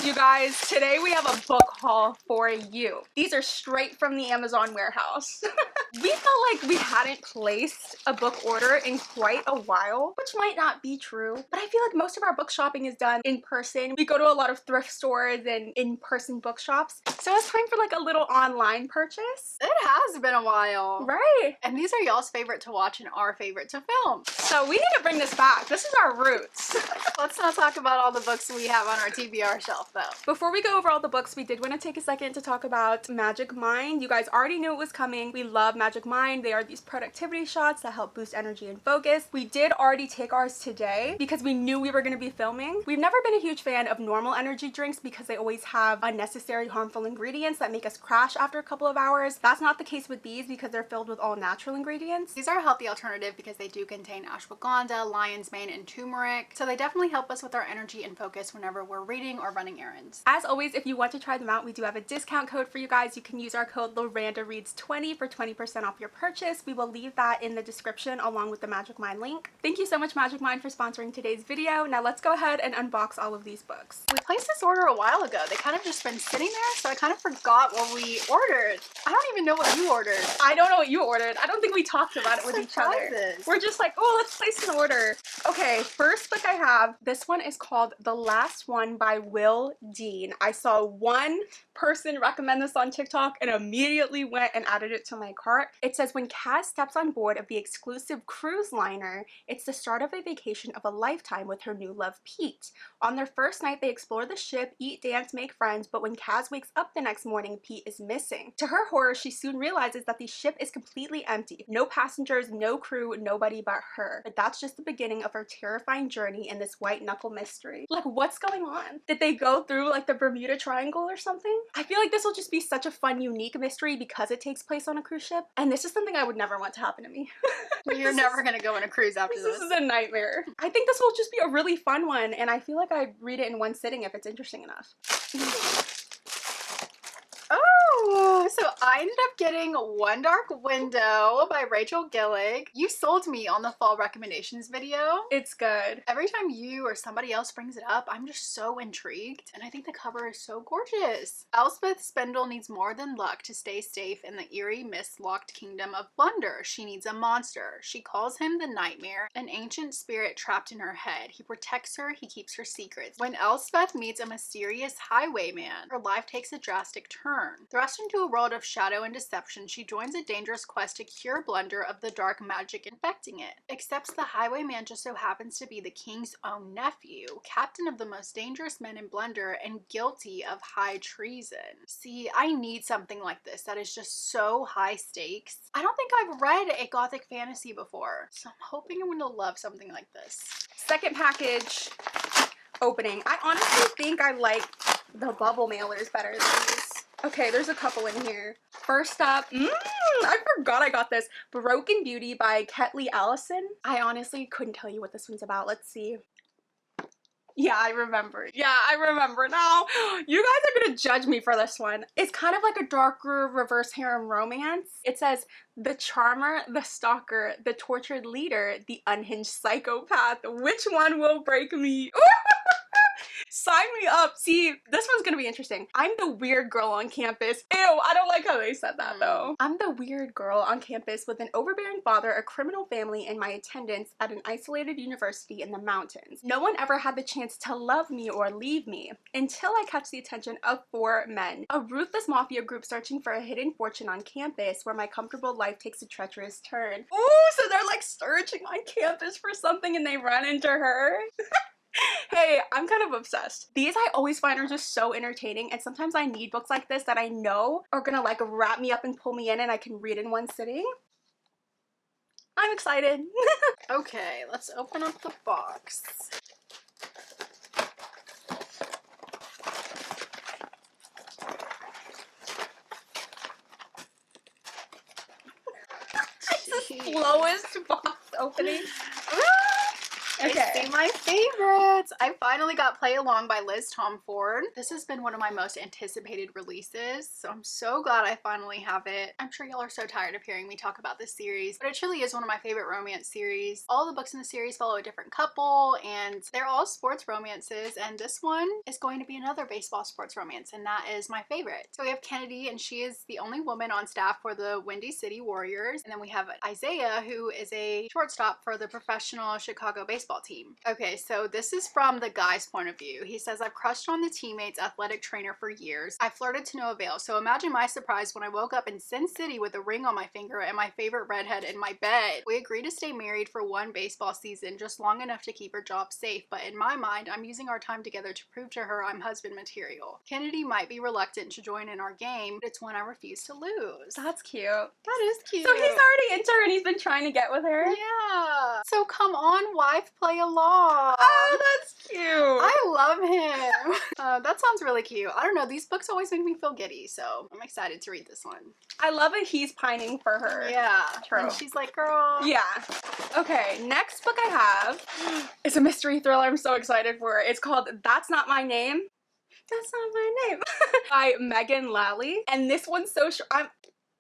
You guys, today we have a book haul for you. These are straight from the Amazon warehouse. We felt like we hadn't placed a book order in quite a while, which might not be true, but I feel like most of our book shopping is done in person. We go to a lot of thrift stores and in-person bookshops, so it's time for like a little online purchase. It has been a while. Right. And these are y'all's favorite to watch and our favorite to film. So we need to bring this back. This is our roots. Let's not talk about all the books we have on our TBR shelf though. Before we go over all the books, we did want to take a second to talk about Magic Mind. You guys already knew it was coming. We love Magic Mind. They are these productivity shots that help boost energy and focus. We did already take ours today because we knew we were going to be filming. We've never been a huge fan of normal energy drinks because they always have unnecessary harmful ingredients that make us crash after a couple of hours. That's not the case with these because they're filled with all natural ingredients. These are a healthy alternative because they do contain ashwagandha, lion's mane, and turmeric. So they definitely help us with our energy and focus whenever we're reading or running errands. As always, if you want to try them out, we do have a discount code for you guys. You can use our code LorandaReads20 for 20% off your purchase. We will leave that in the description along with the Magic Mind link. Thank you so much, Magic Mind, for sponsoring today's video. Now let's go ahead and unbox all of these books. We placed this order a while ago. They kind of just been sitting there, so I kind of forgot what we ordered. I don't even know what you ordered. I don't know what you ordered. I don't think we talked about it with each other. Surprises. We're just like, oh, let's place an order. Okay, first book I have, this one is called The Last One by Will Dean. I saw one person recommend this on TikTok and immediately went and added it to my cart. It says, when Kaz steps on board of the exclusive cruise liner, it's the start of a vacation of a lifetime with her new love, Pete. On their first night, they explore the ship, eat, dance, make friends, but when Kaz wakes up the next morning, Pete is missing. To her horror, she soon realizes that the ship is completely empty. No passengers, no crew, nobody but her. But that's just the beginning of her terrifying journey in this white knuckle mystery. Like, what's going on? Did they go through like the Bermuda Triangle or something? I feel like this will just be such a fun, unique mystery because it takes place on a cruise ship. And this is something I would never want to happen to me. You're never gonna go on a cruise after this. This is a nightmare. I think this will just be a really fun one, and I feel like I'd read it in one sitting if it's interesting enough. Oh, so I ended up getting One Dark Window by Rachel Gillig. You sold me on the fall recommendations video. It's good. Every time you or somebody else brings it up, I'm just so intrigued, and I think the cover is so gorgeous. Elspeth Spindle needs more than luck to stay safe in the eerie, mist-locked kingdom of Blunder. She needs a monster. She calls him the Nightmare, an ancient spirit trapped in her head. He protects her, he keeps her secrets. When Elspeth meets a mysterious highwayman, her life takes a drastic turn. Thrust into a world of shadow and deception, she joins a dangerous quest to cure Blunder of the dark magic infecting it. Except the highwayman just so happens to be the king's own nephew, captain of the most dangerous men in Blunder and guilty of high treason. See, I need something like this that is just so high stakes. I don't think I've read a gothic fantasy before, so I'm hoping I'm gonna love something like this. Second package opening. I honestly think I like the bubble mailers better than these. Okay, there's a couple in here. First up, I forgot I got this. Broken Beauty by Ketley Allison. I honestly couldn't tell you what this one's about. Let's see. Yeah, I remember. Yeah, I remember now. You guys are gonna judge me for this one. It's kind of like a darker reverse harem romance. It says, the charmer, the stalker, the tortured leader, the unhinged psychopath. Which one will break me? Sign me up. See, this one's gonna be interesting. I'm the weird girl on campus. Ew, I don't like how they said that though. I'm the weird girl on campus with an overbearing father, a criminal family, and my attendance at an isolated university in the mountains. No one ever had the chance to love me or leave me until I catch the attention of 4 men. A ruthless mafia group searching for a hidden fortune on campus where my comfortable life takes a treacherous turn. Ooh, so they're like searching on campus for something and they run into her. Hey, I'm kind of obsessed. These I always find are just so entertaining, and sometimes I need books like this that I know are gonna like wrap me up and pull me in and I can read in one sitting. I'm excited. Okay, let's open up the box. It's the slowest box opening. I see my favorites. I finally got Play Along by Liz Tomford. This has been one of my most anticipated releases, so I'm so glad I finally have it. I'm sure y'all are so tired of hearing me talk about this series, but it truly is one of my favorite romance series. All the books in the series follow a different couple, and they're all sports romances, and this one is going to be another baseball sports romance, and that is my favorite. So we have Kennedy, and she is the only woman on staff for the Windy City Warriors, and then we have Isaiah, who is a shortstop for the professional Chicago baseball team. Okay, so this is from the guy's point of view. He says, I've crushed on the teammate's athletic trainer for years. I flirted to no avail, so imagine my surprise when I woke up in Sin City with a ring on my finger and my favorite redhead in my bed. We agreed to stay married for one baseball season, just long enough to keep her job safe, but in my mind, I'm using our time together to prove to her I'm husband material. Kennedy might be reluctant to join in our game, but it's one I refuse to lose. That's cute. That is cute. So he's already into her and he's been trying to get with her? Yeah. So come on, wife, play along. Oh, that's cute. I love him. That sounds really cute. I don't know, these books always make me feel giddy, so I'm excited to read this one. I love it. He's pining for her. Yeah. True. And she's like, girl. Yeah. Okay, next book I have is a mystery thriller I'm so excited for. It's called That's Not My Name. That's Not My Name by Megan Lally. And this one's so short.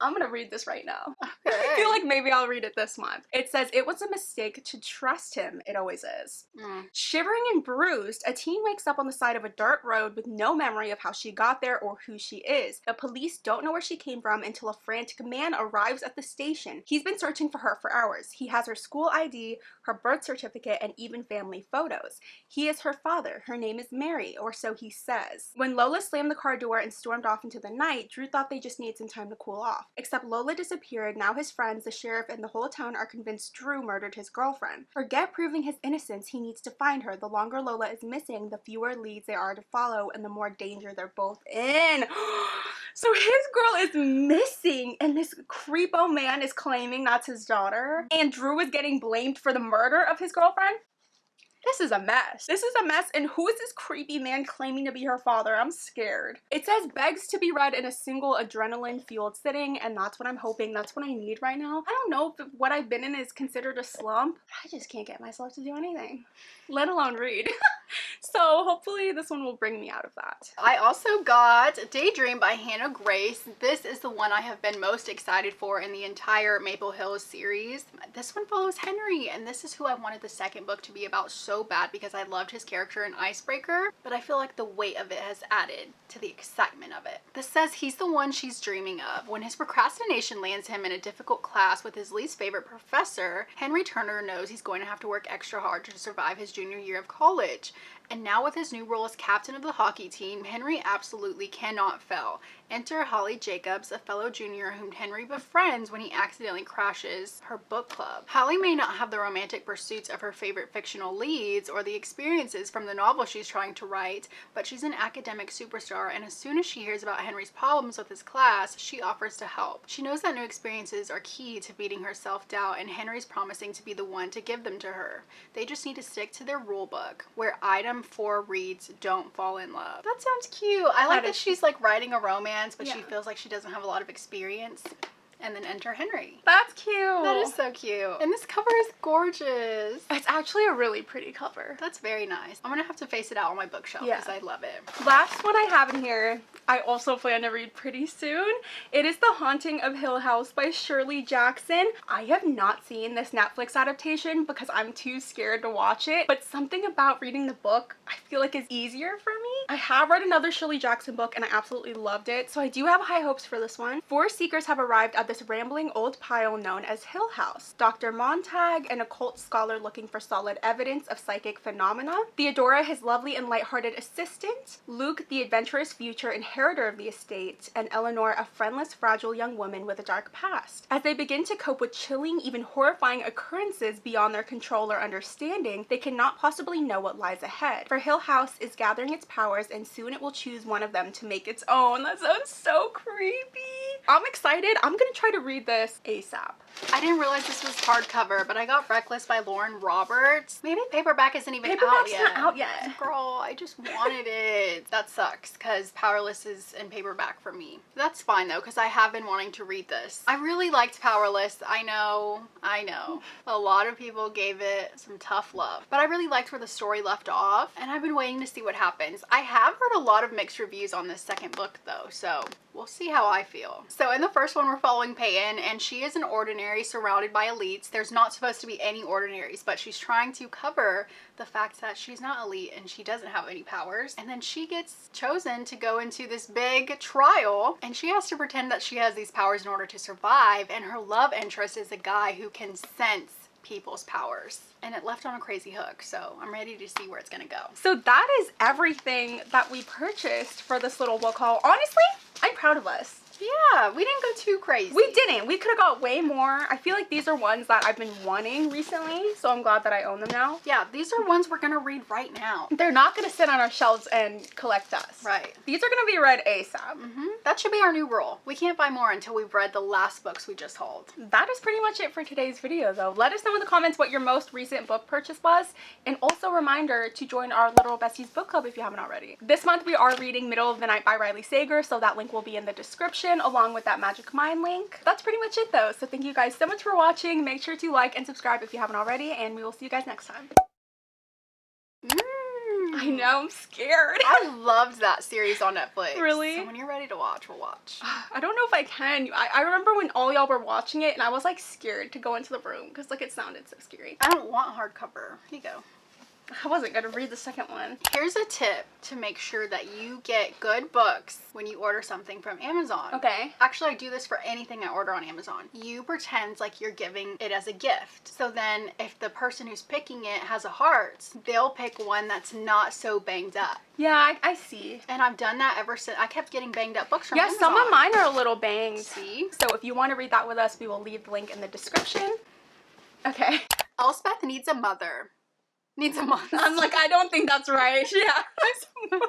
I'm gonna read this right now. Okay. I feel like maybe I'll read it this month. It says, it was a mistake to trust him. It always is. Shivering and bruised, a teen wakes up on the side of a dirt road with no memory of how she got there or who she is. The police don't know where she came from until a frantic man arrives at the station. He's been searching for her for hours. He has her school ID, her birth certificate, and even family photos. He is her father. Her name is Mary, or so he says. When Lola slammed the car door and stormed off into the night, Drew thought they just needed some time to cool off. Except Lola disappeared. Now his friends, the sheriff, and the whole town are convinced Drew murdered his girlfriend. Forget proving his innocence, he needs to find her. The longer Lola is missing, the fewer leads there are to follow and the more danger they're both in. So his girl is missing and this creepo man is claiming that's his daughter, and Drew is getting blamed for the murder of his girlfriend? This is a mess. This is a mess, and who is this creepy man claiming to be her father? I'm scared. It says begs to be read in a single adrenaline-fueled sitting, and that's what I'm hoping. That's what I need right now. I don't know if what I've been in is considered a slump. I just can't get myself to do anything, let alone read. So hopefully this one will bring me out of that. I also got Daydream by Hannah Grace. This is the one I have been most excited for in the entire Maple Hills series. This one follows Henry, and this is who I wanted the second book to be about so bad because I loved his character in Icebreaker, but I feel like the weight of it has added to the excitement of it. This says he's the one she's dreaming of. When his procrastination lands him in a difficult class with his least favorite professor, Henry Turner knows he's going to have to work extra hard to survive his junior year of college. And now with his new role as captain of the hockey team, Henry absolutely cannot fail. Enter Holly Jacobs, a fellow junior whom Henry befriends when he accidentally crashes her book club. Holly may not have the romantic pursuits of her favorite fictional leads or the experiences from the novel she's trying to write, but she's an academic superstar, and as soon as she hears about Henry's problems with his class, she offers to help. She knows that new experiences are key to beating her self-doubt, and Henry's promising to be the one to give them to her. They just need to stick to their rule book, where item 4 reads, don't fall in love. That sounds cute. I like that she's like writing a romance, but she feels like she doesn't have a lot of experience. And then enter Henry. That's cute. That is so cute. And this cover is gorgeous. It's actually a really pretty cover. That's very nice. I'm gonna have to face it out on my bookshelf because I love it. Last one I have in here, I also plan to read pretty soon. It is The Haunting of Hill House by Shirley Jackson. I have not seen this Netflix adaptation because I'm too scared to watch it, but something about reading the book I feel like is easier for me. I have read another Shirley Jackson book and I absolutely loved it, so I do have high hopes for this one. 4 seekers have arrived at this rambling old pile known as Hill House. Dr. Montag, an occult scholar looking for solid evidence of psychic phenomena. Theodora, his lovely and lighthearted assistant. Luke, the adventurous future inheritor of the estate. And Eleanor, a friendless, fragile young woman with a dark past. As they begin to cope with chilling, even horrifying occurrences beyond their control or understanding, they cannot possibly know what lies ahead. For Hill House is gathering its power powers, and soon it will choose one of them to make its own. That sounds so creepy. I'm excited. I'm gonna try to read this ASAP. I didn't realize this was hardcover, but I got Reckless by Lauren Roberts. Maybe paperback isn't even out yet. Not out yet. Girl, I just wanted it. That sucks, because Powerless is in paperback for me. That's fine though, because I have been wanting to read this. I really liked Powerless. I know. A lot of people gave it some tough love, but I really liked where the story left off, and I've been waiting to see what happens. I have heard a lot of mixed reviews on this second book though, so we'll see how I feel. So in the first one, we're following Peyton, and she is an ordinary surrounded by elites. There's not supposed to be any ordinaries, but she's trying to cover the fact that she's not elite and she doesn't have any powers. And then she gets chosen to go into this big trial, and she has to pretend that she has these powers in order to survive, and her love interest is a guy who can sense people's powers. And it left on a crazy hook, so I'm ready to see where it's gonna go. So that is everything that we purchased for this little book haul. Honestly, I'm proud of us. Yeah, we didn't go too crazy. We didn't. We could have got way more. I feel like these are ones that I've been wanting recently, so I'm glad that I own them now. Yeah, these are ones we're gonna read right now. They're not gonna sit on our shelves and collect us. Right. These are gonna be read ASAP. That should be our new rule. We can't buy more until we've read the last books we just hauled. That is pretty much it for today's video though. Let us know in the comments what your most recent book purchase was, and also a reminder to join our Literal Besties Book Club if you haven't already. This month we are reading Middle of the Night by Riley Sager, so that link will be in the description along with that Magic Mind link. That's pretty much it though, so thank you guys so much for watching. Make sure to like and subscribe if you haven't already, and we will see you guys next time. I know, I'm scared. I loved that series on Netflix. Really? So when you're ready to watch, we'll watch. I don't know if I can. I remember when all y'all were watching it and I was like scared to go into the room because like it sounded so scary. I don't want hardcover. Here you go. I wasn't gonna read the second one. Here's a tip to make sure that you get good books when you order something from Amazon. Okay. Actually, I do this for anything I order on Amazon. You pretend like you're giving it as a gift. So then if the person who's picking it has a heart, they'll pick one that's not so banged up. Yeah, I see. And I've done that ever since. I kept getting banged up books from Yeah, Amazon. some of mine are a little banged. See? So if you want to read that with us, we will leave the link in the description. Okay. Elspeth needs a mother. Needs a mom. I'm like, I don't think that's right. Yeah.